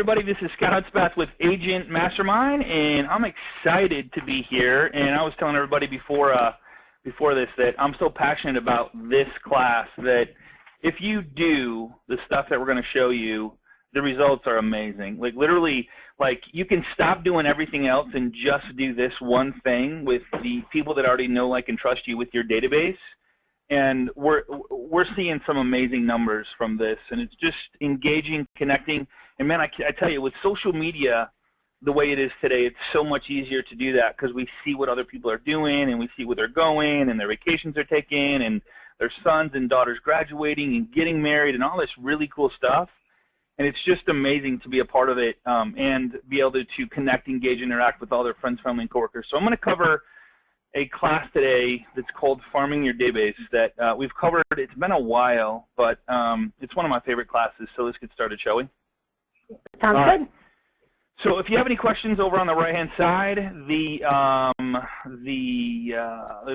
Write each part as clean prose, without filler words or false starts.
everybody. This is Scott Hutzbath with Agent Mastermind, and I'm excited to be here. And I was telling everybody before this that I'm so passionate about this class that if you do the stuff that we're going to show you, the results are amazing. Like literally, like you can stop doing everything else and just do this one thing with the people that already know, like, and trust you with your database. And we're seeing some amazing numbers from this, and it's just engaging, connecting. And man, I tell you, with social media the way it is today, it's so much easier to do that because we see what other people are doing, and we see where they're going, and their vacations they're taking, and their sons and daughters graduating and getting married, and all this really cool stuff. And it's just amazing to be a part of it and be able to connect, engage, interact with all their friends, family, and coworkers. So I'm going to cover a class today that's called Farming Your Database that we've covered. It's been a while, but it's one of my favorite classes, so let's get started, shall we? Sounds good. So if you have any questions over on the right-hand side, the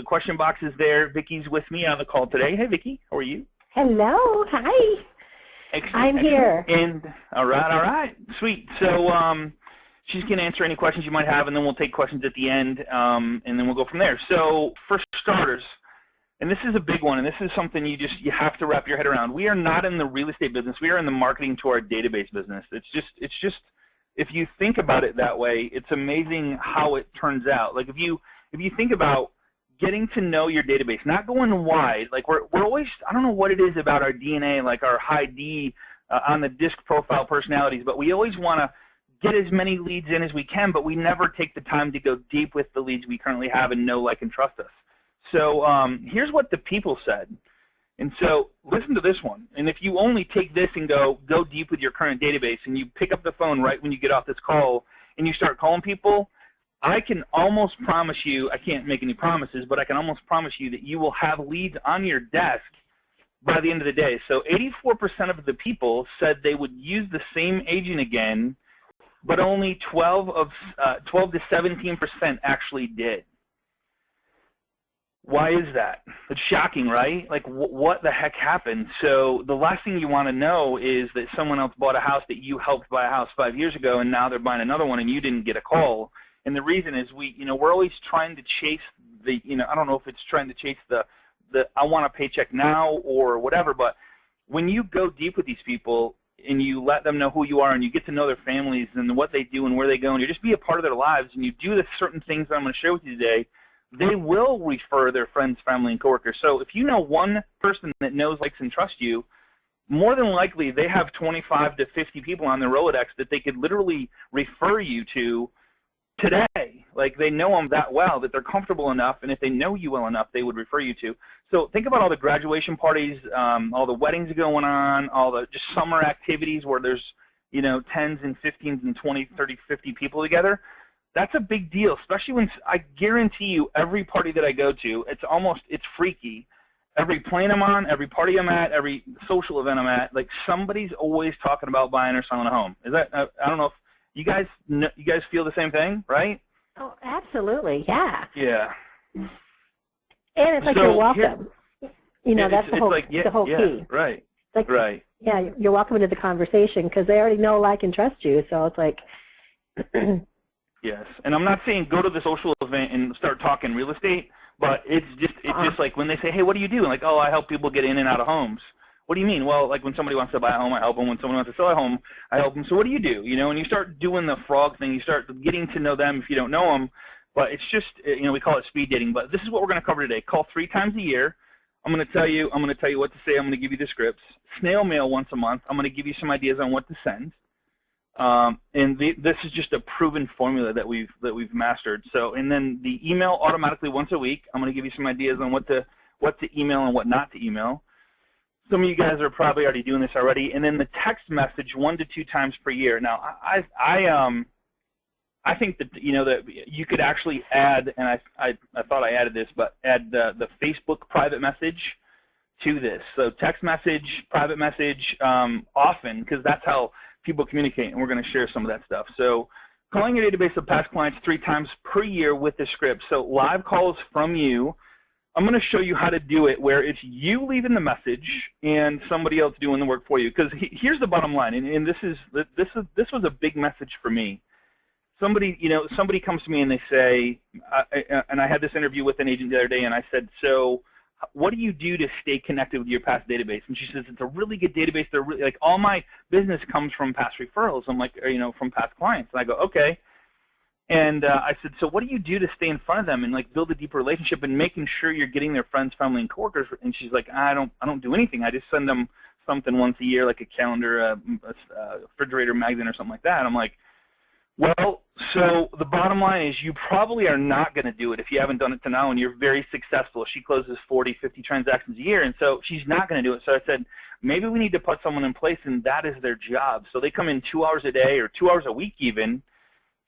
question box is there. Vicky's with me on the call today. Hey, Vicky, how are you? Hello. Hi. Excellent. I'm here. And all right, sweet. So she's going to answer any questions you might have, and then we'll take questions at the end, and then we'll go from there. So for starters, and this is a big one, and this is something you have to wrap your head around. We are not in the real estate business. We are in the marketing to our database business. It's just if you think about it that way, it's amazing how it turns out. Like if you think about getting to know your database, not going wide. Like we're always, I don't know what it is about our DNA, like our high D on the disc profile personalities, but we always want to get as many leads in as we can, but we never take the time to go deep with the leads we currently have and know, like, and trust us. So here's what the people said. And so listen to this one. And if you only take this and go deep with your current database, and you pick up the phone right when you get off this call and you start calling people, I can almost promise you, I can't make any promises, but I can almost promise you that you will have leads on your desk by the end of the day. So 84% of the people said they would use the same agent again, but only 12 to 17% actually did. Why is that? It's shocking, right? Like, what the heck happened? So the last thing you want to know is that someone else bought a house that you helped buy a house 5 years ago, and now they're buying another one, and you didn't get a call. And the reason is we're always trying to chase the, I don't know if it's trying to chase the I want a paycheck now or whatever, but when you go deep with these people, and you let them know who you are, and you get to know their families and what they do and where they go, and you just be a part of their lives, and you do the certain things that I'm going to share with you today, they will refer their friends, family, and coworkers. So if you know one person that knows, likes, and trusts you, more than likely they have 25 to 50 people on their Rolodex that they could literally refer you to today. Like, they know them that well that they're comfortable enough, and if they know you well enough, they would refer you to. So think about all the graduation parties, all the weddings going on, all the just summer activities where there's, 10s and 15s and 20, 30, 50 people together. That's a big deal, especially when I guarantee you every party that I go to, it's freaky. Every plane I'm on, every party I'm at, every social event I'm at, like somebody's always talking about buying or selling a home. Is that, I don't know if you guys feel the same thing, right? Oh, absolutely, yeah. Yeah. And it's like you're welcome. That's the whole key. Right. Like, right. Yeah, you're welcome into the conversation because they already know, like, and trust you. So it's like. Yes, and I'm not saying go to the social event and start talking real estate, but it's just like when they say, hey, what do you do? And like, oh, I help people get in and out of homes. What do you mean? Well, like when somebody wants to buy a home, I help them. When someone wants to sell a home, I help them. So what do you do? And you start doing the frog thing. You start getting to know them if you don't know them. But it's just, we call it speed dating. But this is what we're going to cover today. Call 3 times a year. I'm going to tell you what to say. I'm going to give you the scripts. Snail mail once a month. I'm going to give you some ideas on what to send. This is just a proven formula that we've mastered. So, and then the email automatically once a week. I'm going to give you some ideas on what to email and what not to email. Some of you guys are probably already doing this already. And then the text message 1 to 2 times per year. Now, I think that that you could actually add, and I thought I added this, but add the Facebook private message to this. So text message, private message, often, because that's how people communicate, and we're going to share some of that stuff. So calling your database of past clients 3 times per year with the script. So live calls from you I'm going to show you how to do it where it's you leaving the message and somebody else doing the work for you. Because here's the bottom line, and this was a big message for me. Somebody comes to me and they say, and I had this interview with an agent the other day, and I said, so what do you do to stay connected with your past database? And she says, it's a really good database. They're really, like, all my business comes from past referrals. I'm like, from past clients. And I go, okay. And I said, so what do you do to stay in front of them and like build a deeper relationship and making sure you're getting their friends, family, and coworkers? And she's like, I don't do anything. I just send them something once a year, like a calendar, a refrigerator magazine, or something like that. I'm like, well, so the bottom line is you probably are not going to do it if you haven't done it to now, and you're very successful. She closes 40, 50 transactions a year, and so she's not going to do it. So I said, maybe we need to put someone in place, and that is their job. So they come in 2 hours a day or 2 hours a week even,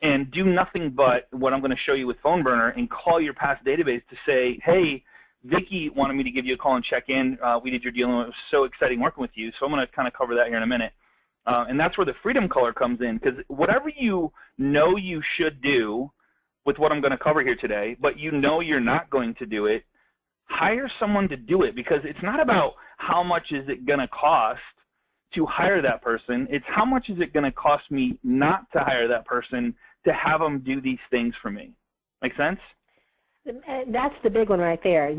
and do nothing but what I'm going to show you with Phone Burner, and call your past database to say, hey, Vicki wanted me to give you a call and check in. We did your deal, and it was so exciting working with you. So I'm going to kind of cover that here in a minute. And that's where the freedom color comes in, because whatever you know you should do with what I'm going to cover here today, but you know you're not going to do it, hire someone to do it, because it's not about how much is it going to cost to hire that person. It's how much is it going to cost me not to hire that person to have them do these things for me. Make sense? That's the big one right there.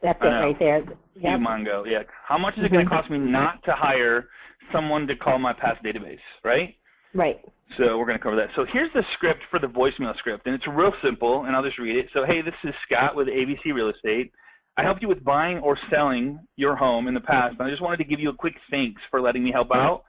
That's it right there. Yep. Mongo, yeah. How much is it going to cost me not to hire someone to call my past database, right? Right. So we're going to cover that. So here's the script for the voicemail script, and it's real simple, and I'll just read it. So, hey, this is Scott with ABC Real Estate. I helped you with buying or selling your home in the past, and I just wanted to give you a quick thanks for letting me help out.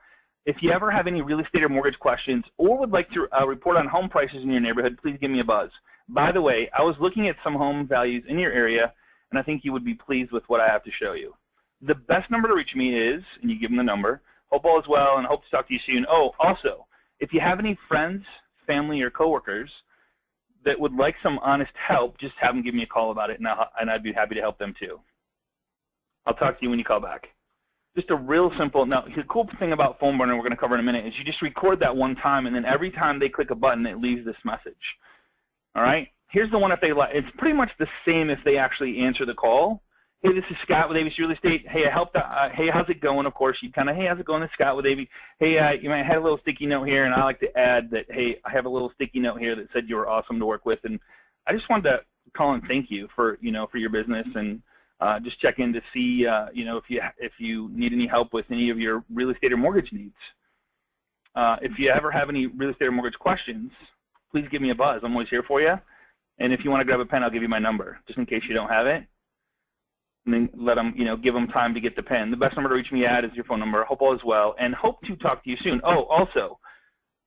If you ever have any real estate or mortgage questions or would like to report on home prices in your neighborhood, please give me a buzz. By the way, I was looking at some home values in your area, and I think you would be pleased with what I have to show you. The best number to reach me is, and you give them the number, hope all is well, and hope to talk to you soon. Oh, also, if you have any friends, family, or coworkers that would like some honest help, just have them give me a call about it, and I'd be happy to help them too. I'll talk to you when you call back. Just a real simple, now the cool thing about Phone Burner we're going to cover in a minute is you just record that one time, and then every time they click a button, it leaves this message. All right? Here's the one if they like. It's pretty much the same if they actually answer the call. Hey, this is Scott with ABC Real Estate. Hey, I helped. Hey, how's it going? Of course, you kind of, hey, how's it going? This is Scott with ABC. Hey, you might have a little sticky note here, and I like to add that, hey, I have a little sticky note here that said you were awesome to work with, and I just wanted to call and thank you for for your business, and just check in to see if you need any help with any of your real estate or mortgage needs. If you ever have any real estate or mortgage questions, please give me a buzz. I'm always here for you. And if you want to grab a pen, I'll give you my number, just in case you don't have it. And then let them, give them time to get the pen. The best number to reach me at is your phone number. Hope all is well, and hope to talk to you soon. Oh, also,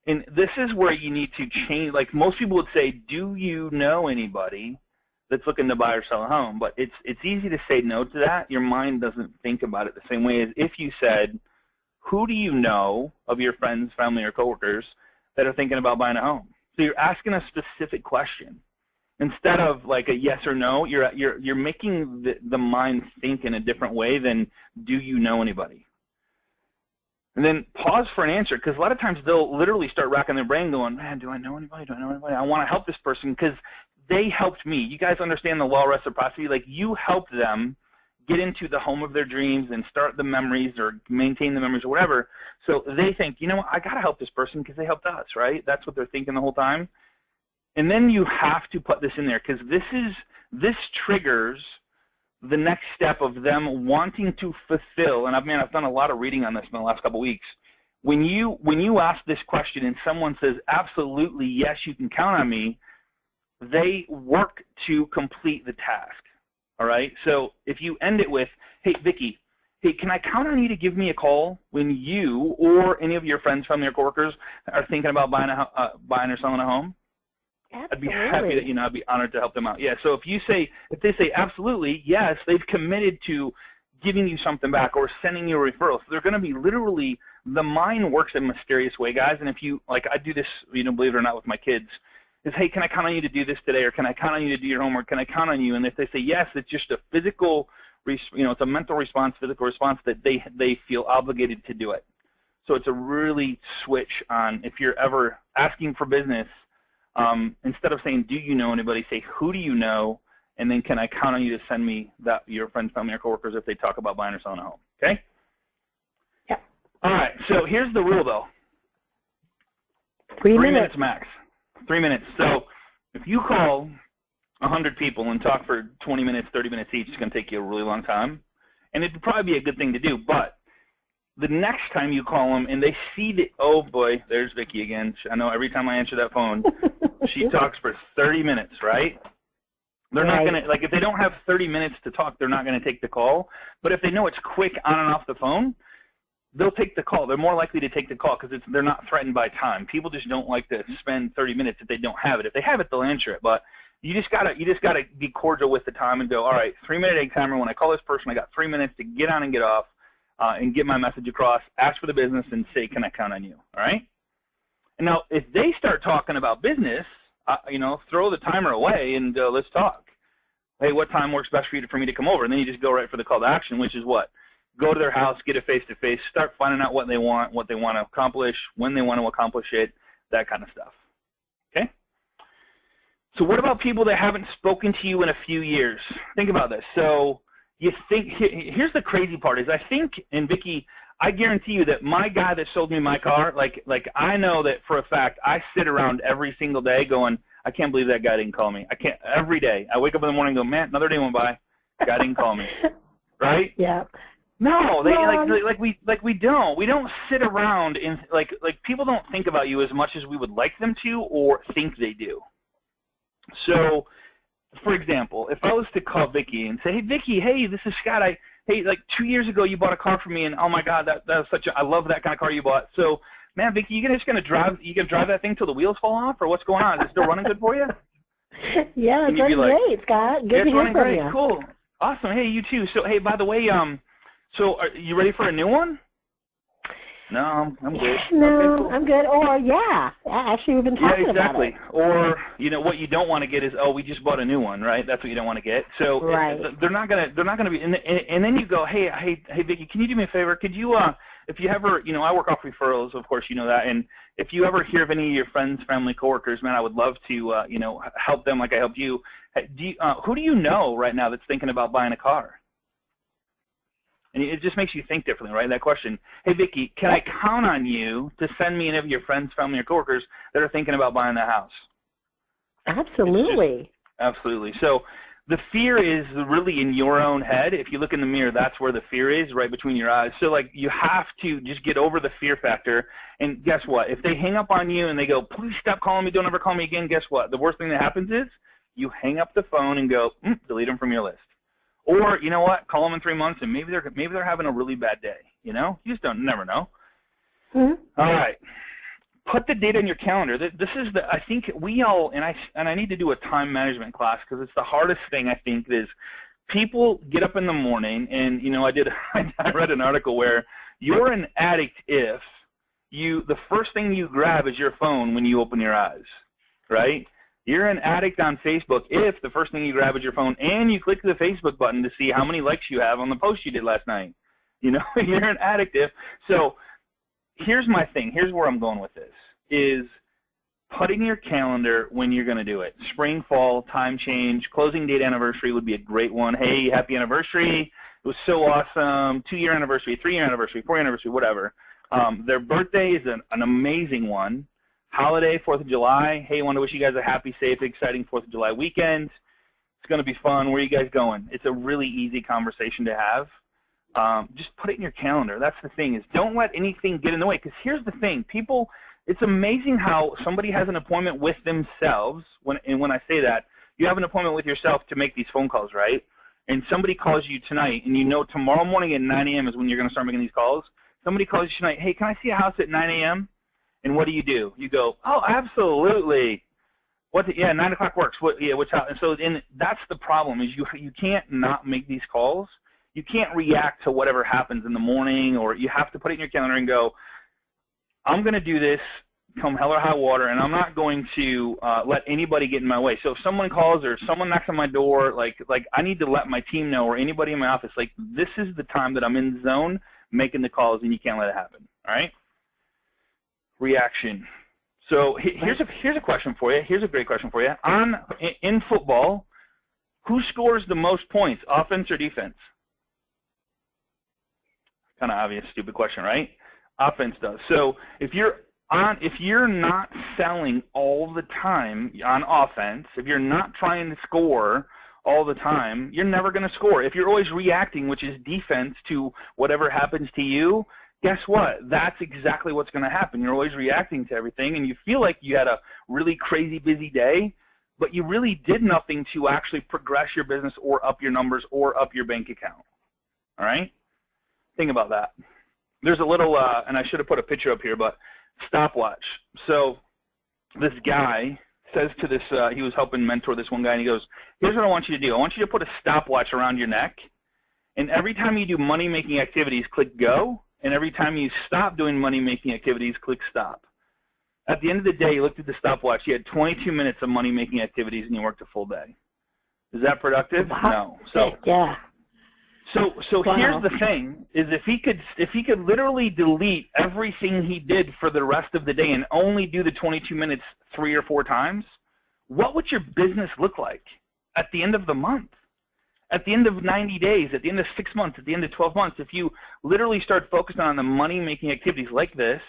and this is where you need to change. Like most people would say, do you know anybody that's looking to buy or sell a home? But it's easy to say no to that. Your mind doesn't think about it the same way as if you said, who do you know of your friends, family, or coworkers that are thinking about buying a home? So you're asking a specific question. Instead of like a yes or no, you're making the mind think in a different way than do you know anybody? And then pause for an answer, because a lot of times they'll literally start racking their brain going, man, do I know anybody? Do I know anybody? I want to help this person because they helped me. You guys understand the law of reciprocity? Like you helped them get into the home of their dreams and start the memories or maintain the memories or whatever. So they think, I got to help this person because they helped us, right? That's what they're thinking the whole time. And then you have to put this in there, because this triggers the next step of them wanting to fulfill. And I've done a lot of reading on this in the last couple of weeks. When you ask this question and someone says, absolutely, yes, you can count on me, they work to complete the task. All right? So if you end it with, hey, Vicki, hey, can I count on you to give me a call when you or any of your friends, family, or coworkers are thinking about buying or selling a home? Absolutely. I'd be happy that I'd be honored to help them out. Yeah. So if they say absolutely, yes, they've committed to giving you something back or sending you a referral. So they're going to be literally, the mind works in a mysterious way, guys. And if you I do this, believe it or not, with my kids, is hey, can I count on you to do this today, or can I count on you to do your homework? Can I count on you? And if they say yes, it's just a physical, it's a mental response, physical response that they feel obligated to do it. So it's a really switch on if you're ever asking for business. Instead of saying, do you know anybody, say, who do you know, And then can I count on you to send me your friends, family, or coworkers if they talk about buying or selling a home? Okay? Yeah. All right. So here's the rule, though. 3 minutes. 3 minutes max. 3 minutes. So if you call 100 people and talk for 20 minutes, 30 minutes each, it's going to take you a really long time. And it'd probably be a good thing to do. But the next time you call them and they see that, oh, boy, there's Vicki again. I know every time I answer that phone, she talks for 30 minutes, right? They're not going to, like, if they don't have 30 minutes to talk, they're not going to take the call. But if they know it's quick on and off the phone, they'll take the call. They're more likely to take the call because they're not threatened by time. People just don't like to spend 30 minutes if they don't have it. If they have it, they'll answer it. But you just gotta be cordial with the time and go, all right, 3-minute egg timer. When I call this person, I got 3 minutes to get on and get off and get my message across, ask for the business, and say, can I count on you? All right? And now, if they start talking about business, throw the timer away and go, let's talk. Hey, what time works best for me to come over? And then you just go right for the call to action, which is what? Go to their house, get a face-to-face, start finding out what they want to accomplish, when they want to accomplish it, that kind of stuff. Okay? So what about people that haven't spoken to you in a few years? Think about this. So you think, here's the crazy part is I think, and Vicki, I guarantee you that my guy that sold me my car, like I know that for a fact, I sit around every single day going, I can't believe that guy didn't call me. I can't, every day. I wake up in the morning and go, man, another day went by, guy didn't call me. Right? Yeah. No, we don't sit around and like people don't think about you as much as we would like them to or think they do. So, for example, if I was to call Vicki and say, hey Vicki, hey, this is Scott. Hey, like 2 years ago you bought a car for me, and oh my God, that was I love that kind of car you bought. So, man, Vicki, you gonna drive that thing till the wheels fall off, or what's going on? Is it still running good for you? Yeah, it's running great, Scott. Good to hear from you. Cool, awesome. Hey, you too. So, hey, by the way, so are you ready for a new one? No, I'm good. No, okay, cool. I'm good. Or actually we've been talking about it. Or what you don't want to get is, oh, we just bought a new one, right? That's what you don't want to get. So they're not gonna be. And then you go, hey, Vicki, can you do me a favor? Could you, if you ever, I work off referrals, of course you know that. And if you ever hear of any of your friends, family, coworkers, man, I would love to, help them like I helped you. Who do you know right now that's thinking about buying a car? And it just makes you think differently, right? That question, hey, Vicki, can I count on you to send me any of your friends, family, or coworkers that are thinking about buying that house? Absolutely. Absolutely. So the fear is really in your own head. If you look in the mirror, that's where the fear is, right between your eyes. So, you have to just get over the fear factor. And guess what? If they hang up on you and they go, please stop calling me, don't ever call me again, guess what? The worst thing that happens is you hang up the phone and go, delete them from your list. Or, you know what, call them in 3 months and maybe they're having a really bad day, You just never know. Mm-hmm. All right. Put the date on your calendar. This is I think we all, and I need to do a time management class because it's the hardest thing, I think, is people get up in the morning and, I read an article where you're an addict if the first thing you grab is your phone when you open your eyes, right? You're an addict on Facebook if the first thing you grab is your phone and you click the Facebook button to see how many likes you have on the post you did last night. You're an addict if. So here's my thing. Here's where I'm going with this, is put in your calendar when you're going to do it. Spring, fall, time change, closing date anniversary would be a great one. Hey, happy anniversary. It was so awesome. 2-year anniversary, 3-year anniversary, 4-year anniversary, whatever. Their birthday is an amazing one. Holiday, 4th of July. Hey, I want to wish you guys a happy, safe, exciting 4th of July weekend. It's going to be fun. Where are you guys going? It's a really easy conversation to have. Just put it in your calendar. That's the thing, is don't let anything get in the way. Because here's the thing. People, it's amazing how somebody has an appointment with themselves. And when I say that, you have an appointment with yourself to make these phone calls, right? And somebody calls you tonight, and tomorrow morning at 9 a.m. is when you're going to start making these calls. Somebody calls you tonight, hey, can I see a house at 9 a.m.? And what do? You go, oh, absolutely. 9 o'clock works. What's out? And so that's the problem, is you can't not make these calls. You can't react to whatever happens in the morning, or you have to put it in your calendar and go, I'm going to do this come hell or high water, and I'm not going to let anybody get in my way. So if someone calls or someone knocks on my door, like I need to let my team know, or anybody in my office, this is the time that I'm in the zone making the calls, and you can't let it happen. All right? Reaction. So here's a question for you. Here's a great question for you. In football, Who scores the most points, offense or defense? Kind of obvious, stupid question, right? Offense does. So if you're not selling all the time on offense, if you're not trying to score all the time, you're never going to score. If you're always reacting, which is defense, to whatever happens to you, guess what? That's exactly what's going to happen. You're always reacting to everything, and you feel like you had a really crazy busy day, but you really did nothing to actually progress your business or up your numbers or up your bank account. All right? Think about that. There's a little, and I should have put a picture up here, but stopwatch. So this guy says to this, he was helping mentor this one guy, and he goes, here's what I want you to do. I want you to put a stopwatch around your neck, and every time you do money-making activities, click go, and every time you stop doing money-making activities, click stop. At the end of the day, you looked at the stopwatch, you had 22 minutes of money-making activities, and you worked a full day. Is that productive? No. So, yeah. So wow. Here's the thing, is if he could literally delete everything he did for the rest of the day and only do the 22 minutes 3 or 4 times, what would your business look like at the end of the month? At the end of 90 days, at the end of 6 months, at the end of 12 months, if you literally start focusing on the money-making activities like this,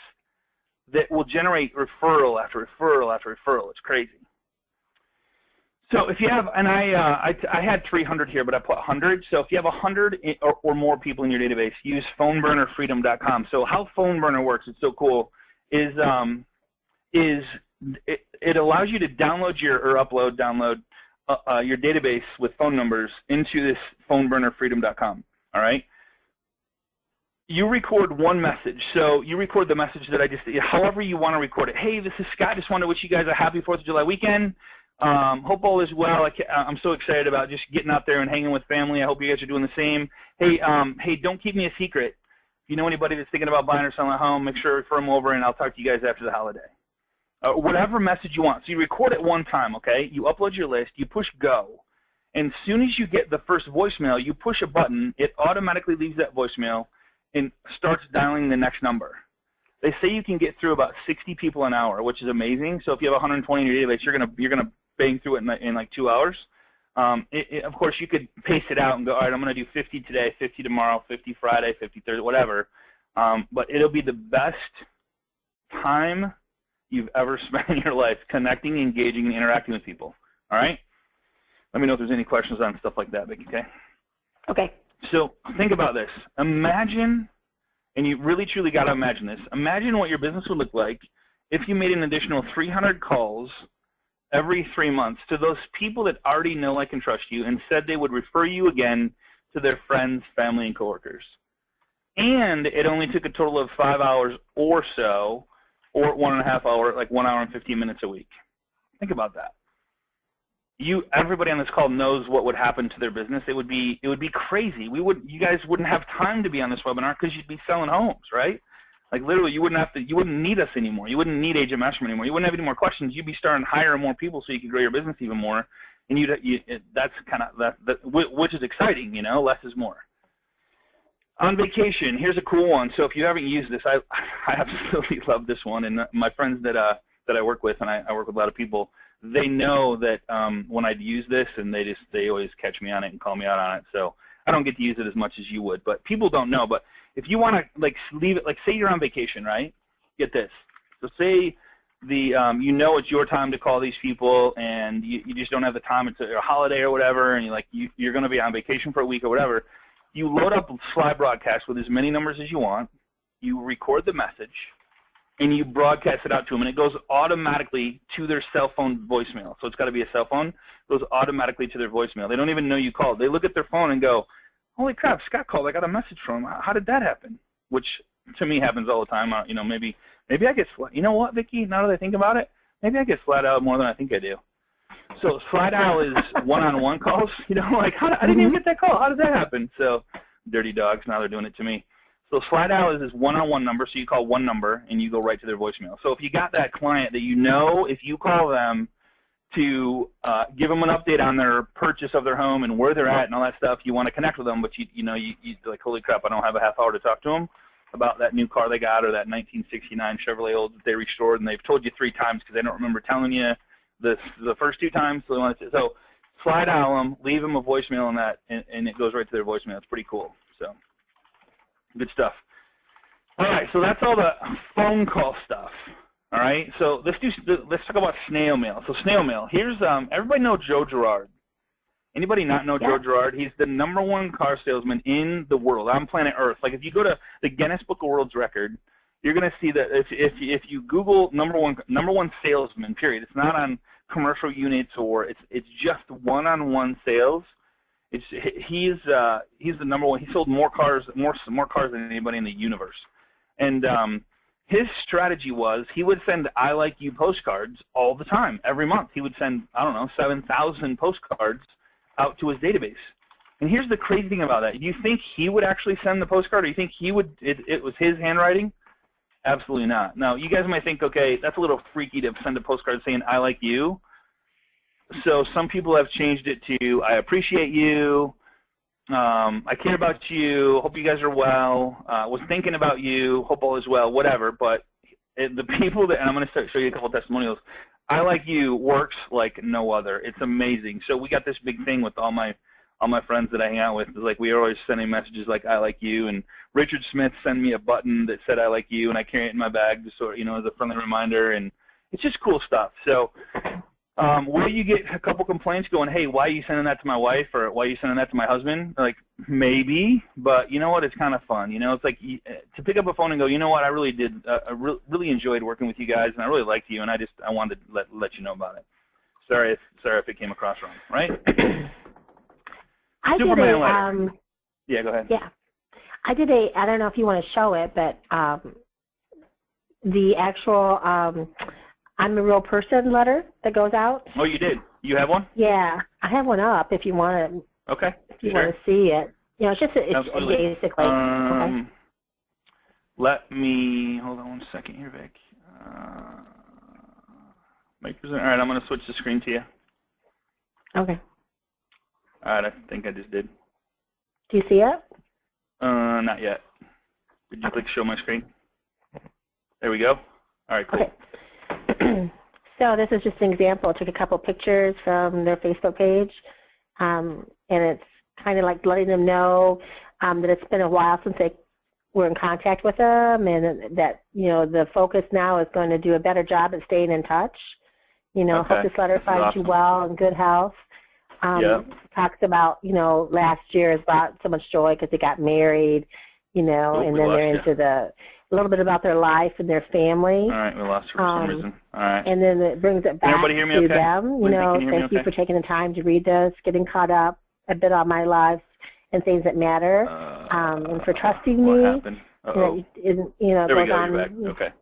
that will generate referral after referral after referral. It's crazy. So if you have, and I had 300 here, but I put 100. So if you have 100 or more people in your database, use phoneburnerfreedom.com. So how PhoneBurner works, it's so cool, is it allows you to download download your database with phone numbers into this phoneburnerfreedom.com. All right. You record one message. So you record the message that I just, however you want to record it. Hey, this is Scott. Just want to wish you guys a happy 4th of July weekend. Hope all is well. I'm so excited about just getting out there and hanging with family. I hope you guys are doing the same. Hey, don't keep me a secret. If you know anybody that's thinking about buying or selling a home, make sure to refer them over, and I'll talk to you guys after the holiday. Whatever message you want. So you record it one time, okay? You upload your list. You push go. And as soon as you get the first voicemail, you push a button. It automatically leaves that voicemail and starts dialing the next number. They say you can get through about 60 people an hour, which is amazing. So if you have 120 in your database, you're gonna bang through it in like 2 hours. Of course, you could pace it out and go, all right, I'm going to do 50 today, 50 tomorrow, 50 Friday, 50 Thursday, whatever. But it'll be the best time you've ever spent in your life connecting, engaging, and interacting with people. All right? Let me know if there's any questions on stuff like that, Vicki, okay? Okay. So think about this. Imagine, and you really truly got to imagine this, imagine what your business would look like if you made an additional 300 calls every 3 months to those people that already know, like, and trust you, and said they would refer you again to their friends, family, and coworkers. And it only took a total of 5 hours or so, or 1.5 hours, like 1 hour and 15 minutes a week. Think about that. Everybody on this call knows what would happen to their business. It would be crazy. You guys wouldn't have time to be on this webinar because you'd be selling homes, right? Like literally, you wouldn't need us anymore. You wouldn't need Agent Mastermind anymore. You wouldn't have any more questions. You'd be starting hiring more people so you could grow your business even more. And that's kind of which is exciting, you know. Less is more. On vacation, here's a cool one. So if you haven't used this, I absolutely love this one. And my friends that I work with, and I work with a lot of people, they know that when I use this, and they always catch me on it and call me out on it. So I don't get to use it as much as you would, but people don't know. But if you want to leave it, say you're on vacation, right? Get this. So say you know it's your time to call these people, and you just don't have the time. It's a holiday or whatever, and you're going to be on vacation for a week or whatever. You load up Fly Broadcast with as many numbers as you want. You record the message, and you broadcast it out to them, and it goes automatically to their cell phone voicemail. So it's got to be a cell phone. It goes automatically to their voicemail. They don't even know you called. They look at their phone and go, holy crap, Scott called. I got a message from him. How did that happen? Which to me happens all the time. Maybe I get you know what, Vicki? Now that I think about it, maybe I get flat out more than I think I do. So flat out is one-on-one calls. I didn't even get that call. How did that happen? So dirty dogs. Now they're doing it to me. So flat out is this one-on-one number. So you call one number and you go right to their voicemail. So if you got that client that if you call them to give them an update on their purchase of their home and where they're at and all that stuff, you want to connect with them, but you like, holy crap, I don't have a half hour to talk to them about that new car they got or that 1969 Chevrolet Old that they restored, and they've told you 3 times because they don't remember telling you the first 2 times. So Fly dial them, leave them a voicemail on that, and it goes right to their voicemail. It's pretty cool. So, good stuff. All right, so that's all the phone call stuff. All right, so let's talk about snail mail. So snail mail. Here's everybody know Joe Girard. Anybody not know Joe Girard? He's the #1 car salesman in the world on planet Earth. Like if you go to the Guinness Book of World Records, you're going to see that if you Google number one salesman, period. It's not on commercial units or it's just one-on-one sales. He's the #1. He sold more cars than anybody in the universe. And his strategy was he would send I Like You postcards all the time. Every month he would send, I don't know, 7,000 postcards out to his database. And here's the crazy thing about that. Do you think he would actually send the postcard, or you think it was his handwriting? Absolutely not. Now, you guys might think, okay, that's a little freaky to send a postcard saying I like you. So some people have changed it to I appreciate you, I care about you, hope you guys are well, was thinking about you, hope all is well, whatever. But the people that, and I'm going to show you a couple of testimonials, I like you works like no other. It's amazing. So we got this big thing with all my friends that I hang out with. It's like we are always sending messages like I like you, and Richard Smith sent me a button that said I like you, and I carry it in my bag just so, as a friendly reminder, and it's just cool stuff. So where you get a couple complaints going, hey, why are you sending that to my wife, or why are you sending that to my husband? Like, maybe, but you know what? It's kind of fun. It's like to pick up a phone and go, you know what? I really did. I really enjoyed working with you guys, and I really liked you, and I wanted to let you know about it. Sorry if it came across wrong, right? I Superman did a, letter. Yeah, go ahead. Yeah. I did I don't know if you want to show it, but the actual I'm a Real Person letter that goes out. Oh, you did? You have one? Yeah. I have one up if you want to. Okay. If you want to see it. It's just basically. Okay. Let me, hold on one second here, Vic. All right, I'm going to switch the screen to you. Okay. All right, I think I just did. Do you see it? Not yet. Did you click show my screen? There we go. All right, cool. Okay. So this is just an example. I took a couple pictures from their Facebook page, and it's kind of like letting them know that it's been a while since they were in contact with them, and that, the focus now is going to do a better job at staying in touch. Hope this letter finds you well and good health. Talks about, last year has brought so much joy because they got married, and then they're into a little bit about their life and their family. All right, we lost her for some reason. All right. And then it brings it back to them. Thank you for taking the time to read this, getting caught up a bit on my life and things that matter, and for trusting me. What happened? Uh-oh. There we go, you're back. Okay.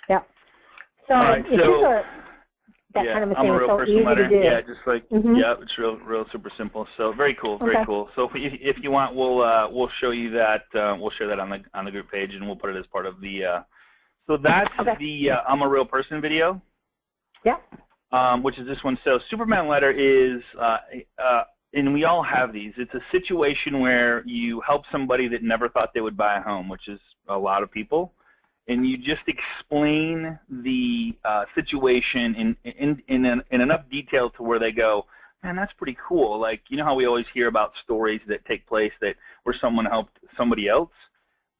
Yep. So, right, that kind of a I'm thing. a Real so Person easy letter. to do. Yeah, just like it's real super simple. So very cool, very cool. So if you want, we'll show you that. We'll share that on the group page, and we'll put it as part of the. So that's the I'm a Real Person video. Yeah. Which is this one. So Superman letter is, and we all have these. It's a situation where you help somebody that never thought they would buy a home, which is a lot of people. And you just explain the situation in enough detail to where they go, man, that's pretty cool. Like, how we always hear about stories that take place where someone helped somebody else.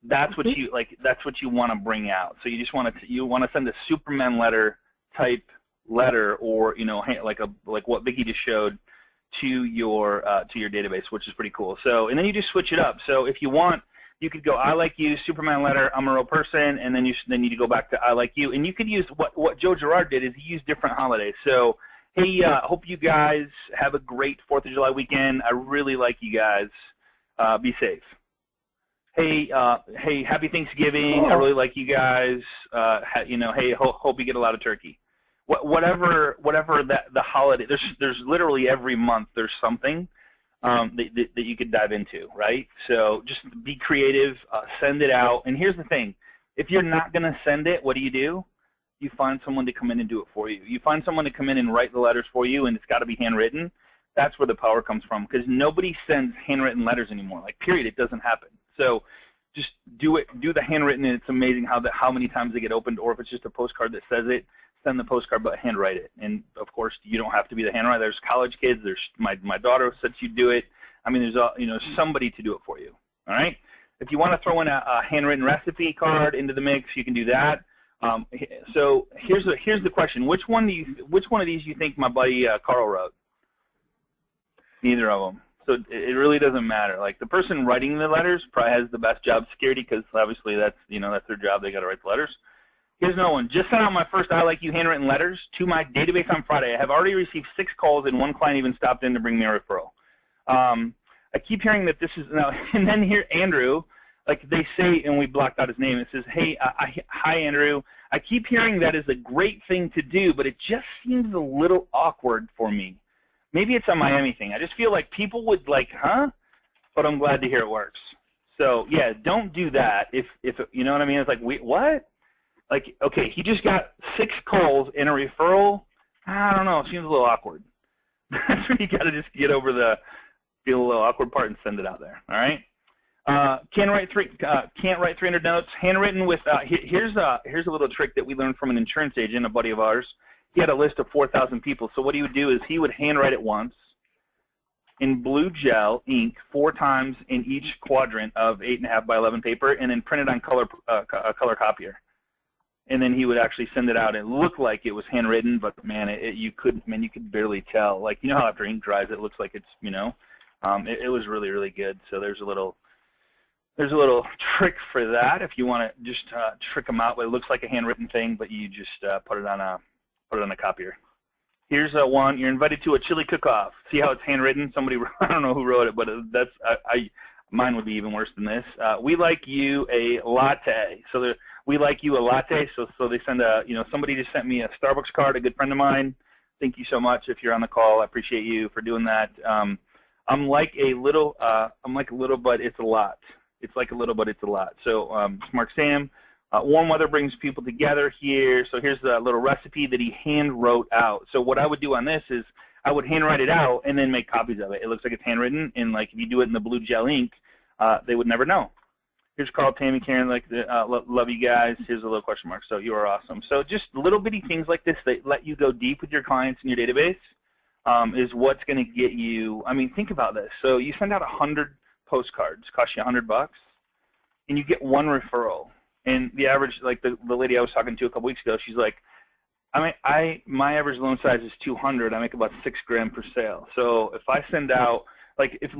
That's what you That's what you want to bring out. So you just want to send a Superman letter type letter, or like what Vicki just showed, to your database, which is pretty cool. So, and then you just switch it up. So if you want, you could go I like you, Superman letter, I'm a Real Person, and then you need to go back to I like you. And you could use what Joe Girard did is he used different holidays. So, hey, hope you guys have a great 4th of July weekend. I really like you guys. Be safe. Hey, happy Thanksgiving. I really like you guys. Hey, hope you get a lot of turkey. Whatever the holiday. There's literally every month there's something. That you could dive into, right? So just be creative, send it out. And here's the thing. If you're not going to send it, what do? You find someone to come in and do it for you. You find someone to come in and write the letters for you, and it's got to be handwritten. That's where the power comes from, because nobody sends handwritten letters anymore. Like, period, it doesn't happen. So just do it. Do the handwritten, and it's amazing how many times they get opened, or if it's just a postcard that says it, send the postcard but handwrite it. And, of course, you don't have to be the handwriter. There's college kids. There's my daughter says you do it. I mean, there's somebody to do it for you, all right? If you want to throw in a handwritten recipe card into the mix, you can do that. So here's the question: which one of these you think my buddy Carl wrote? Neither of them. So it really doesn't matter. Like, the person writing the letters probably has the best job security because obviously that's their job. They got to write the letters. Here's another one. Just sent out my first I Like You handwritten letters to my database on Friday. I have already received 6 calls and 1 client even stopped in to bring me a referral. I keep hearing that this is now, and then here Andrew, like they say, and we blocked out his name. It says, "Hey, hi Andrew. I keep hearing that is a great thing to do, but it just seems a little awkward for me. Maybe it's a Miami thing. I just feel like people would like, huh? But I'm glad to hear it works." So yeah, don't do that. If you know what I mean. It's like, wait, what? Like, okay, he just got 6 calls and a referral. I don't know. It seems a little awkward. That's where you got to just get over the feel a little awkward part and send it out there. All right. Can't write 300 notes. Handwritten with. Here's a little trick that we learned from an insurance agent, a buddy of ours. He had a list of 4,000 people. So what he would do is he would handwrite it once in blue gel ink 4 times in each quadrant of 8.5 by 11 paper, and then print it on a color copier. And then he would actually send it out. It looked like it was handwritten, but man, you could barely tell. Like, how after ink dries, it looks like it's it was really, really good. So there's a little trick for that if you want to just trick them out. But it looks like a handwritten thing, but you just put it on a copier. Here's one. You're invited to a chili cook-off. See how it's handwritten? Somebody, I don't know who wrote it, but that's mine would be even worse than this. We like you a latte. So we like you a latte. So they send somebody just sent me a Starbucks card, a good friend of mine. Thank you so much if you're on the call. I appreciate you for doing that. I'm like a little, but it's a lot. It's like a little, but it's a lot. So Smart Sam, warm weather brings people together here. So here's the little recipe that he hand wrote out. So what I would do on this is I would handwrite it out and then make copies of it. It looks like it's handwritten, and like if you do it in the blue gel ink, they would never know. Here's Carl, Tammy, Karen, love you guys. Here's a little question mark. So you are awesome. So just little bitty things like this that let you go deep with your clients in your database is what's going to get you. I mean, think about this. So you send out 100 postcards, cost you $100, and you get 1 referral. And the average, like the lady I was talking to a couple weeks ago, she's like, my average loan size is 200. I make about $6,000 per sale. So if I send out, like if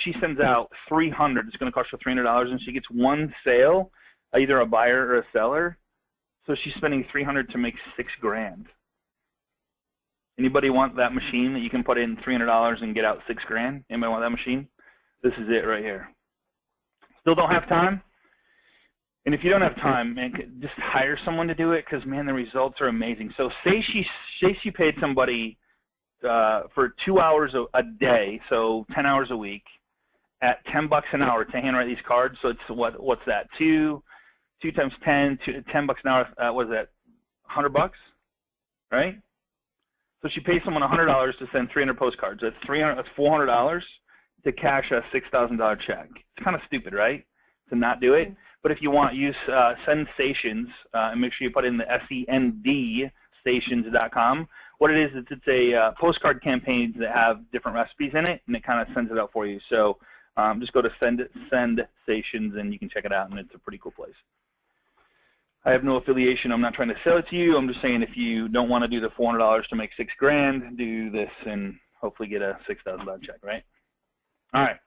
she sends out 300, it's going to cost her $300, and she gets 1 sale, either a buyer or a seller. So she's spending $300 to make $6,000. Anybody want that machine that you can put in $300 and get out $6,000? Anybody want that machine? This is it right here. Still don't have time? And if you don't have time, man, just hire someone to do it because, man, the results are amazing. So say she paid somebody for 2 hours a day, so 10 hours a week, at $10 an hour to handwrite these cards. So it's what's that? 2 times 10, $10 an hour. What is that? $100, right? So she pays someone $100 to send 300 postcards. That's $400 to cash a $6,000 check. It's kind of stupid, right? To not do it. But if you want, use Sensations and make sure you put in the SEND stations.com. What it is, it's a postcard campaigns that have different recipes in it, and it kind of sends it out for you. So just go to Send Stations, and you can check it out, and it's a pretty cool place. I have no affiliation. I'm not trying to sell it to you. I'm just saying if you don't want to do the $400 to make $6,000, do this and hopefully get a $6,000 check, right? All right.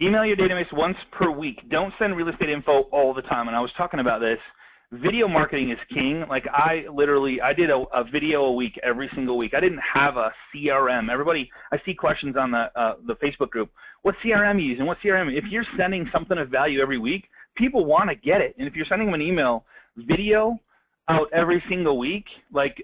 Email your database once per week. Don't send real estate info all the time. And I was talking about this. Video marketing is king. Like I did a video a week every single week. I didn't have a CRM. Everybody, I see questions on the Facebook group. What CRM you using? What CRM? If you're sending something of value every week, people want to get it. And if you're sending them an email, video out every single week, like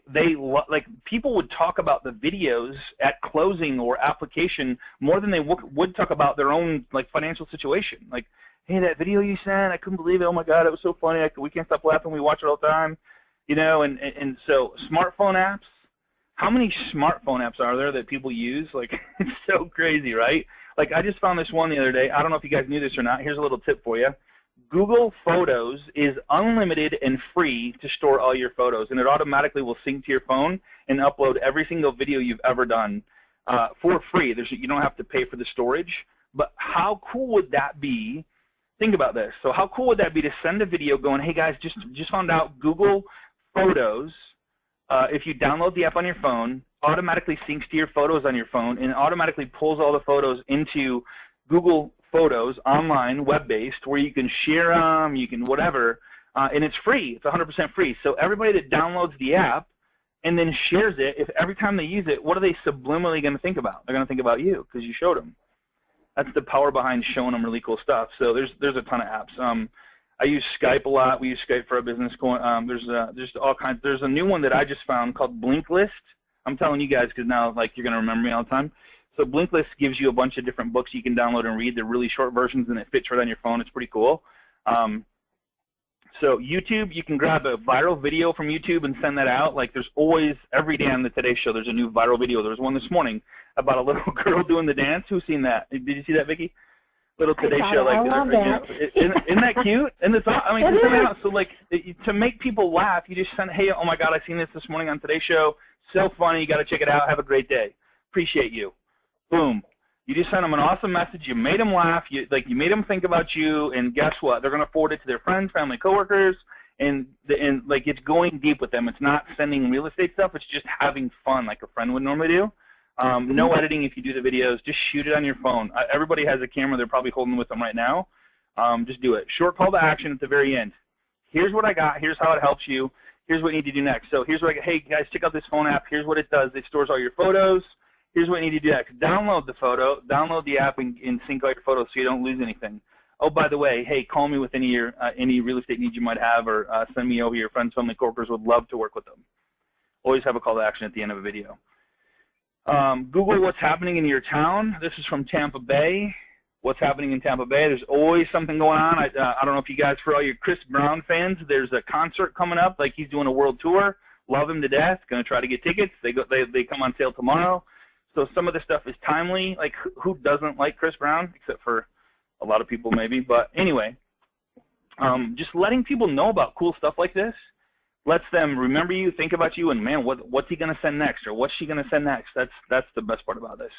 people would talk about the videos at closing or application more than they would talk about their own like financial situation. Like, hey, that video you sent, I couldn't believe it. Oh my God, it was so funny. We can't stop laughing. We watch it all the time, And so smartphone apps. How many smartphone apps are there that people use? Like, it's so crazy, right? Like I just found this one the other day. I don't know if you guys knew this or not. Here's a little tip for you. Google Photos is unlimited and free to store all your photos, and it automatically will sync to your phone and upload every single video you've ever done for free. You don't have to pay for the storage. But how cool would that be? Think about this. So how cool would that be to send a video going, hey guys, just found out Google Photos, if you download the app on your phone, automatically syncs to your photos on your phone and automatically pulls all the photos into Google Photos online, web-based, where you can share them, you can whatever, and it's free. It's 100% free. So everybody that downloads the app and then shares it, if every time they use it, what are they subliminally going to think about? They're going to think about you because you showed them. That's the power behind showing them really cool stuff. So there's a ton of apps. I use Skype a lot. We use Skype for our business. There's all kinds. There's a new one that I just found called Blinklist. I'm telling you guys because now like you're going to remember me all the time. So Blinklist gives you a bunch of different books you can download and read. They're really short versions and it fits right on your phone. It's pretty cool. So YouTube, you can grab a viral video from YouTube and send that out. Like there's always, every day on the Today Show, there's a new viral video. There was one this morning about a little girl doing the dance. Who's seen that? Did you see that, Vicki? Little Today Show. Like, love that. Isn't that cute? And it's, I mean, just send it out. So like, to make people laugh, you just send, hey, oh my God, I seen this morning on Today Show. So funny. You got to check it out. Have a great day. Appreciate you. Boom. You just sent them an awesome message. You made them laugh. You made them think about you. And guess what? They're going to forward it to their friends, family, coworkers, and like it's going deep with them. It's not sending real estate stuff. It's just having fun, like a friend would normally do. No editing if you do the videos. Just shoot it on your phone. Everybody has a camera. They're probably holding with them right now. Just do it. Short call to action at the very end. Here's what I got. Here's how it helps you. Here's what you need to do next. So here's what I got. Hey guys, check out this phone app. Here's what it does. It stores all your photos. Here's what you need to do next. Download the photo, download the app, and sync all your photos so you don't lose anything. Oh, by the way, hey, call me with any real estate needs you might have, or send me over your friends, family, coworkers. Would love to work with them. Always have a call to action at the end of a video. Google what's happening in your town. This is from Tampa Bay. What's happening in Tampa Bay? There's always something going on. I don't know if you guys, for all your Chris Brown fans, there's a concert coming up. Like he's doing a world tour. Love him to death. Going to try to get tickets. They come on sale tomorrow. So some of this stuff is timely. Like, who doesn't like Chris Brown, except for a lot of people maybe. But anyway, just letting people know about cool stuff like this lets them remember you, think about you, and, man, what's he going to send next, or what's she going to send next? That's the best part about this.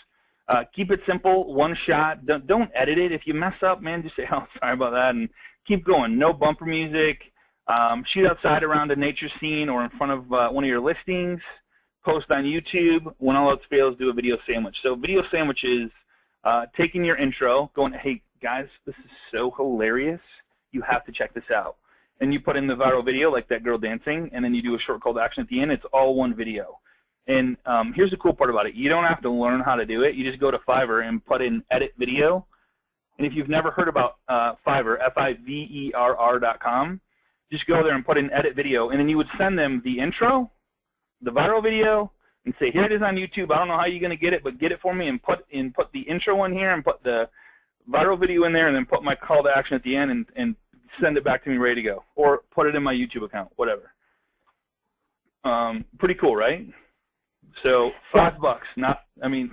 Keep it simple, one shot. Don't edit it. If you mess up, man, just say, oh, sorry about that, and keep going. No bumper music. Shoot outside around a nature scene or in front of one of your listings. Post on YouTube. When all else fails, do a video sandwich. So video sandwich is taking your intro, going, hey, guys, this is so hilarious. You have to check this out. And you put in the viral video, like that girl dancing, and then you do a short call to action at the end. It's all one video. And here's the cool part about it. You don't have to learn how to do it. You just go to Fiverr and put in edit video. And if you've never heard about Fiverr, Fiverr.com, just go there and put in edit video. And then you would send them the intro, the viral video, and say, here it is on YouTube. I don't know how you're going to get it, but get it for me, and put the intro in here and put the viral video in there, and then put my call to action at the end and send it back to me ready to go, or put it in my YouTube account, whatever. Pretty cool, right? So $5,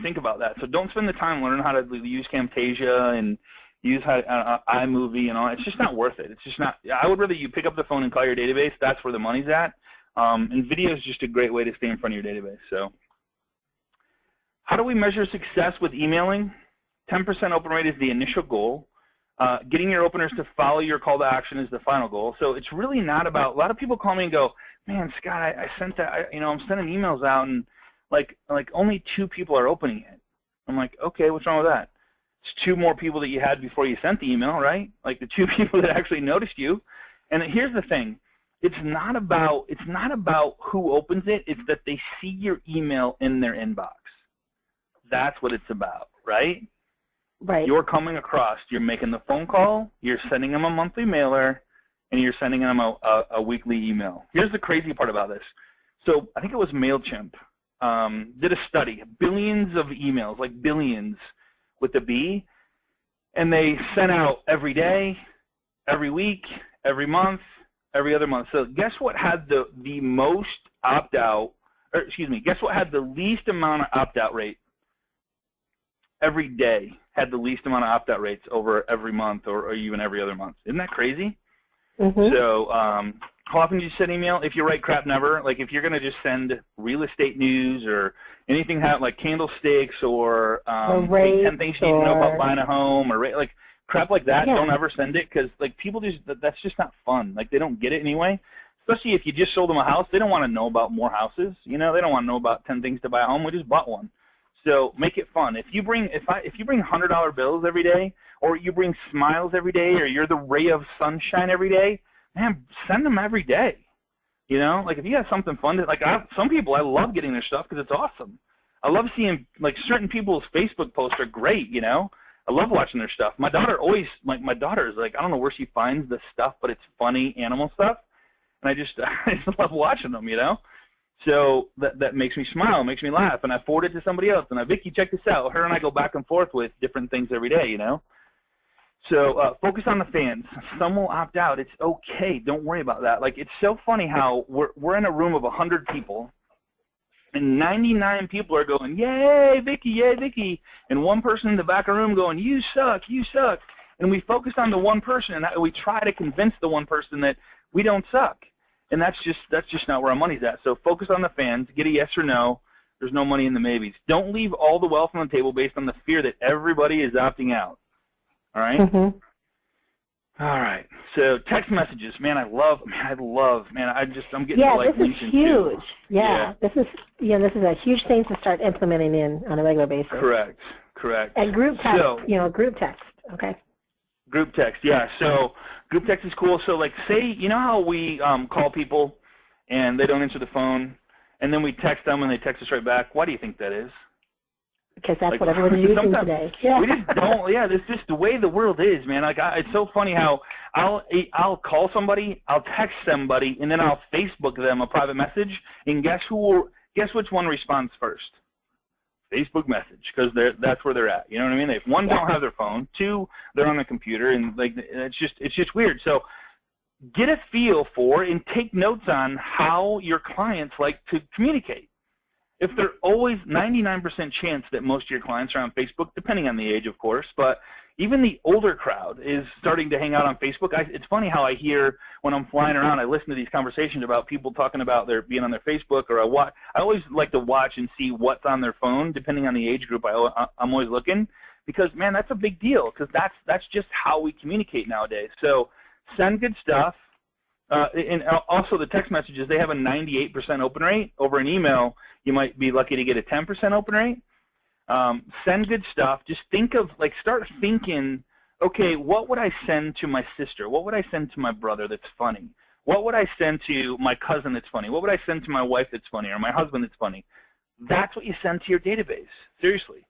think about that. So don't spend the time learning how to use Camtasia and use iMovie and all. It's just not worth it. It's just not. I would rather you pick up the phone and call your database. That's where the money's at. And video is just a great way to stay in front of your database. So how do we measure success with emailing? 10% open rate is the initial goal. Getting your openers to follow your call to action is the final goal. So it's really not about, a lot of people call me and go, man, Scott, I sent that, I'm sending emails out, and like only 2 people are opening it. I'm like, okay, what's wrong with that? It's 2 more people that you had before you sent the email, right? Like the 2 people that actually noticed you. And here's the thing. It's not about who opens it. It's that they see your email in their inbox. That's what it's about, right? Right. You're coming across. You're making the phone call. You're sending them a monthly mailer, and you're sending them a weekly email. Here's the crazy part about this. So I think it was MailChimp did a study, billions of emails, like billions with the B, and they sent out every day, every week, every month, every other month. So guess what had the most opt-out, or excuse me, guess what had the least amount of opt-out rate? every day had the least amount of opt-out rates over every month or even every other month. Isn't that crazy? Mm-hmm. So how often do you send email? If you write crap, never. Like if you're going to just send real estate news or anything like candlesticks or 10 things you need to know about buying a home or like crap like that, don't ever send it because like people just that's just not fun. Like they don't get it anyway. Especially if you just sold them a house, they don't want to know about more houses. You know, they don't want to know about 10 things to buy a home. We just bought one. So make it fun. If you bring $100 bills every day, or you bring smiles every day, or you're the ray of sunshine every day, man, send them every day. You know, like if you have something fun, some people, I love getting their stuff because it's awesome. I love seeing like certain people's Facebook posts are great. You know, I love watching their stuff. My daughter always my daughter is like, I don't know where she finds the stuff, but it's funny animal stuff, and I just love watching them. You know. So that makes me smile, makes me laugh, and I forward it to somebody else. And Vicky, check this out. Her and I go back and forth with different things every day, you know. So focus on the fans. Some will opt out. It's okay. Don't worry about that. Like it's so funny how we're in a room of 100 people, and 99 people are going, "Yay, Vicky! Yay, Vicky!" And one person in the back of the room going, "You suck! You suck!" And we focus on the one person, and we try to convince the one person that we don't suck. And that's just not where our money's at. So focus on the fans. Get a yes or no. There's no money in the maybes. Don't leave all the wealth on the table based on the fear that everybody is opting out. All right? Mm-hmm. All right. So text messages, man, I'm getting yeah, to like this is huge. Too. Yeah, this is a huge thing to start implementing on a regular basis. Correct. And group text, group text. Okay. Group text, yeah. So group text is cool. So like say, you know how we call people and they don't answer the phone, and then we text them and they text us right back? Why do you think that is? Because that's what everyone's using today. Yeah. We just don't. Yeah, this just the way the world is, man. Like it's so funny how I'll call somebody, I'll text somebody, and then I'll Facebook them a private message, and guess which one responds first? Facebook message, because that's where they're at. You know what I mean? If one don't have their phone, two they're on the computer, and like it's just weird. So get a feel for and take notes on how your clients like to communicate. If they're always 99% chance that most of your clients are on Facebook, depending on the age, of course, but even the older crowd is starting to hang out on Facebook. It's funny how I hear when I'm flying around, I listen to these conversations about people talking about their being on their Facebook, or I always like to watch and see what's on their phone, depending on the age group. I'm always looking because, man, that's a big deal because that's just how we communicate nowadays. So send good stuff. And also the text messages, they have a 98% open rate. Over an email, you might be lucky to get a 10% open rate. Send good stuff. Just start thinking, okay, what would I send to my sister? What would I send to my brother that's funny? What would I send to my cousin that's funny? What would I send to my wife that's funny, or my husband that's funny? That's what you send to your database. Seriously.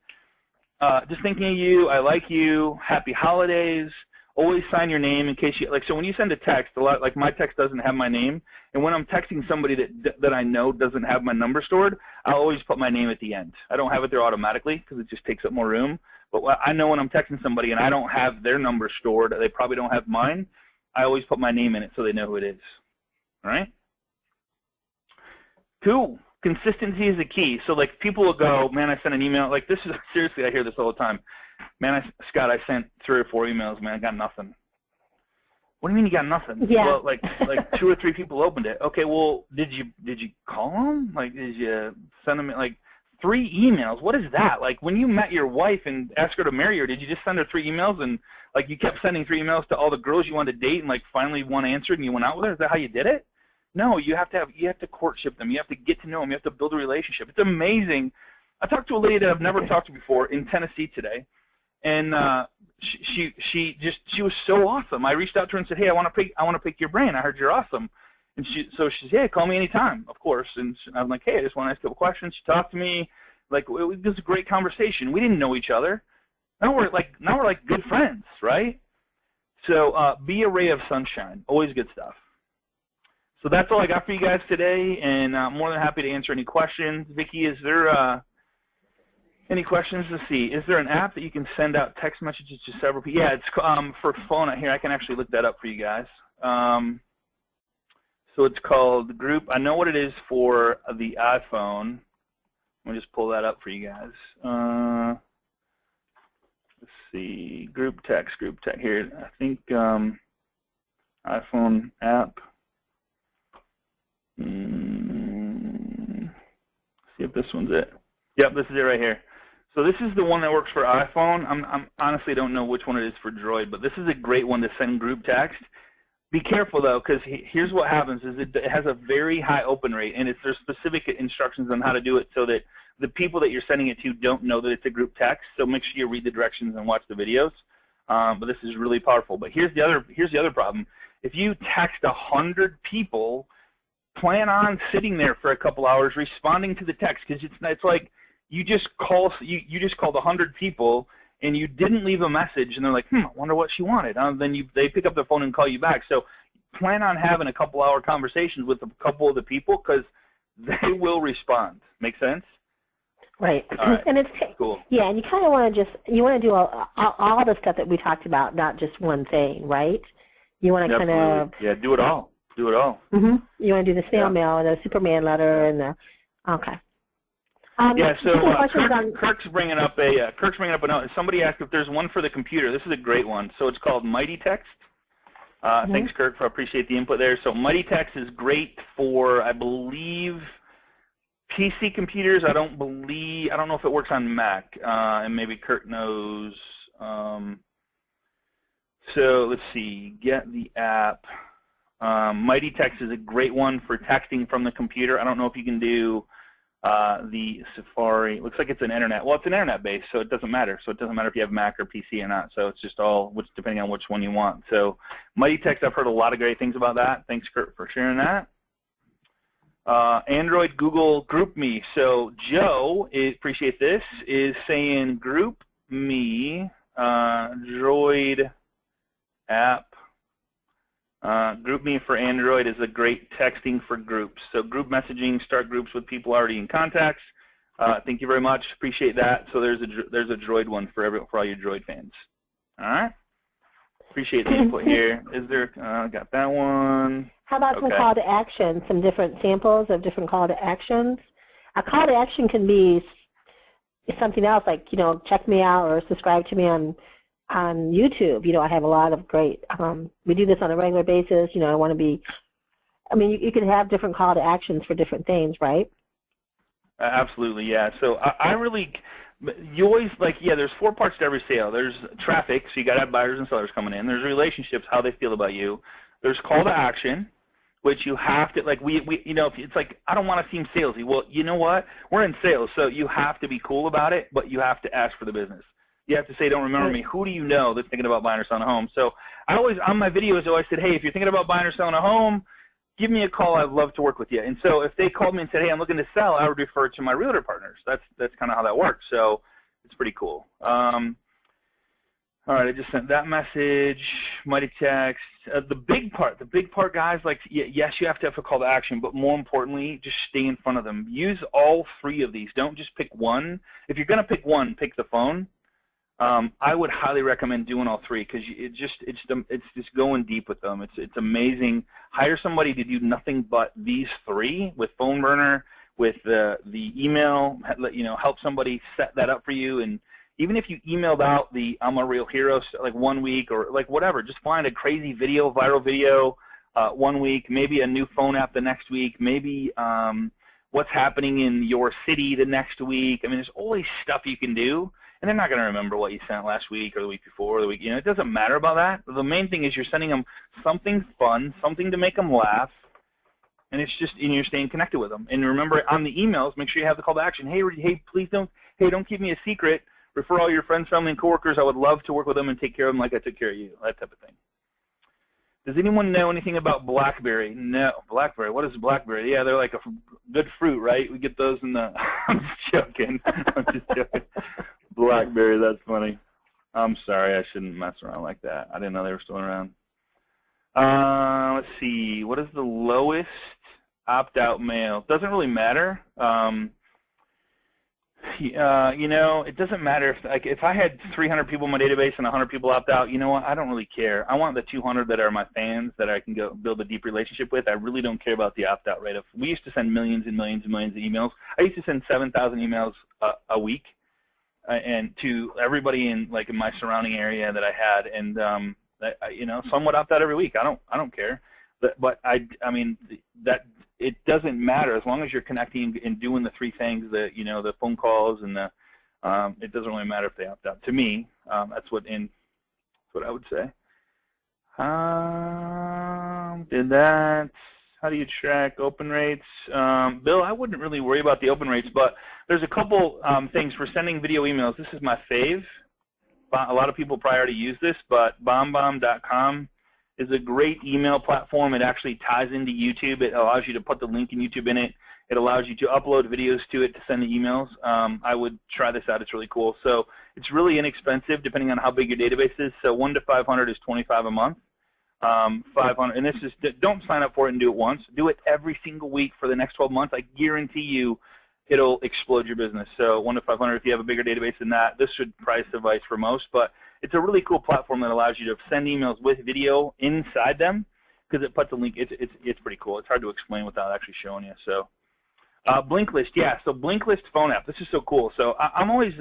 Just thinking of you, I like you, happy holidays. Always sign your name in case you so when you send a text, like my text doesn't have my name, and when I'm texting somebody that I know doesn't have my number stored, I always put my name at the end. I don't have it there automatically because it just takes up more room. But I know when I'm texting somebody and I don't have their number stored, they probably don't have mine, I always put my name in it so they know who it is. All right? Cool. Consistency is the key. So like people will go, man, I sent an email. Like this is seriously, I hear this all the time. Man, Scott, I sent 3 or 4 emails, man. I got nothing. What do you mean you got nothing? Yeah. Well, like 2 or 3 people opened it. Okay, well, did you call them? Like, did you send them like 3 emails? What is that? Like, when you met your wife and asked her to marry her, did you just send her 3 emails and like you kept sending 3 emails to all the girls you wanted to date and like finally one answered and you went out with her? Is that how you did it? No, you have to courtship them. You have to get to know them. You have to build a relationship. It's amazing. I talked to a lady that I've never talked to before in Tennessee today. And she was so awesome. I reached out to her and said, "Hey, I want to pick your brain. I heard you're awesome." And she said, "Yeah, call me anytime, of course." And I'm like, "Hey, I just want to ask a couple questions." She talked to me, like it was a great conversation. We didn't know each other. Now we're like good friends, right? So be a ray of sunshine. Always good stuff. So that's all I got for you guys today, and I'm more than happy to answer any questions. Vicki, is there any questions? Let's see. Is there an app that you can send out text messages to several people? Yeah, it's for phone out here. I can actually look that up for you guys. So it's called Group. I know what it is for the iPhone. Let me just pull that up for you guys. see, group text here. I think iPhone app. See if this one's it. Yep, this is it right here. So this is the one that works for iPhone. I'm honestly don't know which one it is for Droid, but this is a great one to send group text. Be careful though, because here's what happens: is it has a very high open rate, and there's specific instructions on how to do it so that the people that you're sending it to don't know that it's a group text. So make sure you read the directions and watch the videos. But this is really powerful. But here's the other problem: if you text 100 people, plan on sitting there for a couple hours responding to the text, because it's like you just called 100 people and you didn't leave a message, and they're like, I wonder what she wanted. Then they pick up their phone and call you back. So plan on having a couple-hour conversations with a couple of the people, because they will respond. Make sense? Right. Right. And it's cool. Yeah, and you kind of want to do all the stuff that we talked about, not just one thing, right? You want to kind of do it all. Do it all. Mm-hmm. You want to do the snail mail and the Superman letter and the okay. Kirk's bringing up a note. Somebody asked if there's one for the computer. This is a great one. So it's called Mighty Text. Thanks, Kirk. I appreciate the input there. So Mighty Text is great for, I believe, PC computers. I don't know if it works on Mac, and maybe Kirk knows. So let's see. Get the app. Mighty Text is a great one for texting from the computer. I don't know if you can do the Safari. It looks like it's an internet. Well, it's an internet based, so it doesn't matter. So it doesn't matter if you have Mac or PC or not. So it's just all depending on which one you want. So Mighty Text, I've heard a lot of great things about that. Thanks, Kurt, for sharing that. Android, Google, Group Me. So Joe, appreciate this, is saying Group Me, Droid app. Group Me for Android is a great texting for groups. So group messaging, start groups with people already in contacts. Thank you very much. Appreciate that. So there's a Droid one for all you Droid fans. All right. Appreciate the input here. Is there? Got that one. How about some call to action? Some different samples of different call to actions. A call to action can be something else like check me out or subscribe to me on YouTube. I have a lot of great, we do this on a regular basis. I want to be, you can have different call to actions for different things, right? Absolutely, yeah. So you always, there's 4 parts to every sale. There's traffic, so you got to have buyers and sellers coming in. There's relationships, how they feel about you. There's call to action, which you have to, it's like, I don't want to seem salesy. Well, you know what? We're in sales, so you have to be cool about it, but you have to ask for the business. You have to say, don't remember me. Who do you know that's thinking about buying or selling a home? So I always, on my videos, I always said, hey, if you're thinking about buying or selling a home, give me a call. I'd love to work with you. And so if they called me and said, hey, I'm looking to sell, I would refer to my realtor partners. That's kind of how that works. So it's pretty cool. All right, I just sent that message. Mighty Text. The big part, guys, yes, you have to have a call to action, but more importantly, just stay in front of them. Use all 3 of these. Don't just pick one. If you're going to pick one, pick the phone. I would highly recommend doing all 3 because it's just going deep with them. It's amazing. Hire somebody to do nothing but these 3 with phone burner, with the email. Help somebody set that up for you. And even if you emailed out the I'm a Real Hero 1 week or whatever, just find a crazy video, viral video 1 week, maybe a new phone app the next week, maybe what's happening in your city the next week. There's always stuff you can do. And they're not going to remember what you sent last week or the week before or the week. It doesn't matter about that. The main thing is you're sending them something fun, something to make them laugh, and you're staying connected with them. And remember, on the emails, make sure you have the call to action. Hey, please don't keep me a secret. Refer all your friends, family, and coworkers. I would love to work with them and take care of them like I took care of you. That type of thing. Does anyone know anything about blackberry? No. Blackberry. What is blackberry? Yeah, they're like a good fruit, right? We get those in the. I'm just joking. Blackberry, that's funny. I'm sorry, I shouldn't mess around like that. I didn't know they were still around. Let's see. What is the lowest opt-out mail? Doesn't really matter. It doesn't matter if I had 300 people in my database and 100 people opt out. You know what? I don't really care. I want the 200 that are my fans that I can go build a deep relationship with. I really don't care about the opt-out rate. We used to send millions and millions and millions of emails. I used to send 7,000 emails a week. and to everybody in my surrounding area that I had, and some would opt out every week. I don't care, but I mean that it doesn't matter as long as you're connecting and doing the three things, the phone calls and the it doesn't really matter if they opt out. To me, that's what I would say. Did that. How do you track open rates? Bill, I wouldn't really worry about the open rates, but there's a couple things for sending video emails. This is my fave. A lot of people probably already use this, but bombbomb.com is a great email platform. It actually ties into YouTube. It allows you to put the link in YouTube in it. It allows you to upload videos to it to send the emails. I would try this out. It's really cool. So it's really inexpensive depending on how big your database is. So 1 to 500 is $25 a month. 500, and this is, don't sign up for it and do it once. Do it every single week for the next 12 months. I guarantee you it'll explode your business. So 1 to 500, if you have a bigger database than that, this should probably suffice for most. But it's a really cool platform that allows you to send emails with video inside them because it puts a link. It's pretty cool. It's hard to explain without actually showing you. So Blinklist, yeah. So Blinklist phone app. This is so cool. So I always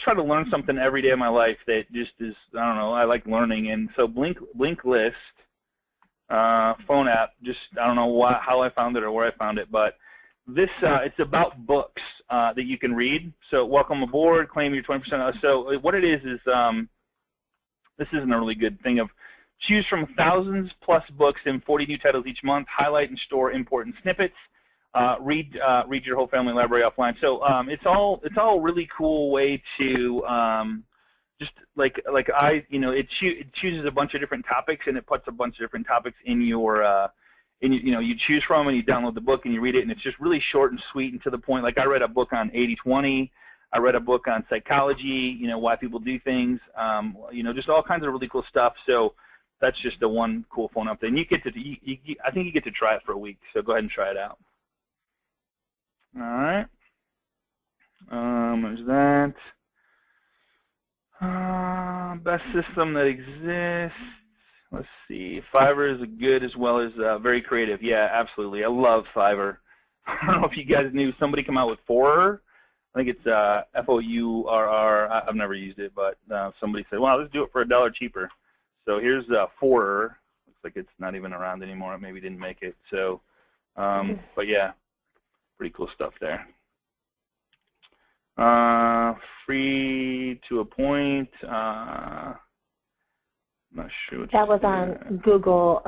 try to learn something every day of my life that just is, I don't know, I like learning. And so Blinklist phone app, just I don't know how I found it or where I found it, but this it's about books that you can read. So welcome aboard, claim your 20%. So what it is this isn't a really good thing of choose from thousands plus books in 40 new titles each month, highlight and store important snippets. Read your whole family library offline. So it's all a really cool way to just it chooses a bunch of different topics and it puts a bunch of different topics in your you choose from and you download the book and you read it and it's just really short and sweet and to the point. Like I read a book on 80-20. I read a book on psychology. Why people do things. Just all kinds of really cool stuff. So that's just the one cool phone up there. And you get to I think you get to try it for a week. So go ahead and try it out. All right. There's that. Best system that exists. Let's see. Fiverr is good as well as very creative. Yeah, absolutely. I love Fiverr. I don't know if you guys knew somebody come out with Fourr. I think it's F-O-U-R-R. I've never used it, but somebody said, well, let's do it for $1 cheaper. So here's Fourr. Looks like it's not even around anymore. It maybe didn't make it. So, but yeah. Pretty cool stuff there. Free to a point. I'm not sure what that was on Google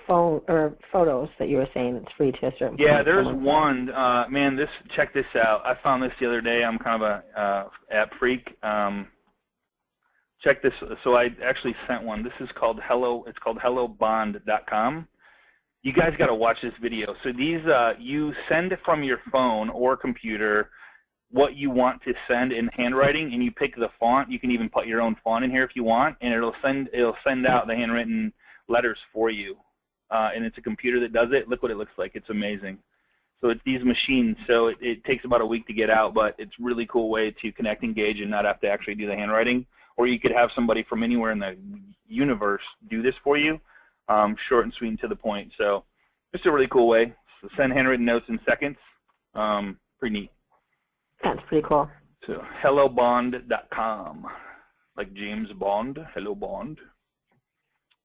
phone or photos that you were saying it's free to a certain point. Yeah, there's one. Man, check this out. I found this the other day. I'm kind of a app freak. Check this. So I actually sent one. This is called It's called hellobond.com. You guys got to watch this video. So these, you send from your phone or computer what you want to send in handwriting, and you pick the font. You can even put your own font in here if you want, and it'll send out the handwritten letters for you. And it's a computer that does it. Look what it looks like. It's amazing. So it's these machines. So it takes about a week to get out, but it's a really cool way to connect, engage, and not have to actually do the handwriting. Or you could have somebody from anywhere in the universe do this for you. Short and sweet and to the point. So just a really cool way to send handwritten notes in seconds. Pretty neat. That's pretty cool. So hellobond.com, like James Bond. Hello Bond.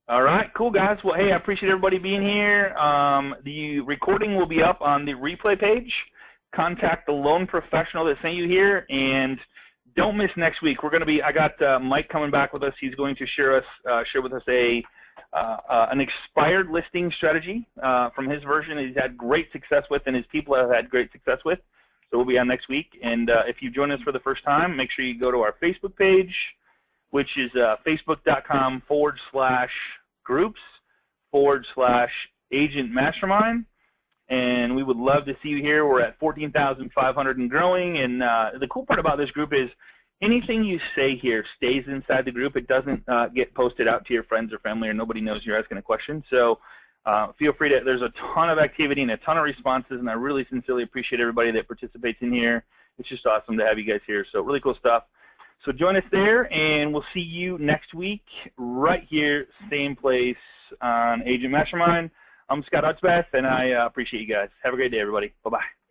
All right, cool guys. Well, hey, I appreciate everybody being here. The recording will be up on the replay page. Contact the loan professional that sent you here, and don't miss next week. We're going to be. I got Mike coming back with us. He's going to share with us an expired listing strategy from his version that he's had great success with and his people have had great success with. So we'll be on next week. And if you join us for the first time, make sure you go to our Facebook page, which is facebook.com/groups/agent mastermind. And we would love to see you here. We're at 14,500 and growing. And the cool part about this group is anything you say here stays inside the group. It doesn't get posted out to your friends or family, or nobody knows you're asking a question. So feel free to, there's a ton of activity and a ton of responses, and I really sincerely appreciate everybody that participates in here. It's just awesome to have you guys here. So really cool stuff. So join us there, and we'll see you next week right here, same place on Agent Mastermind. I'm Scott Hutzbeth, and I appreciate you guys. Have a great day, everybody. Bye-bye.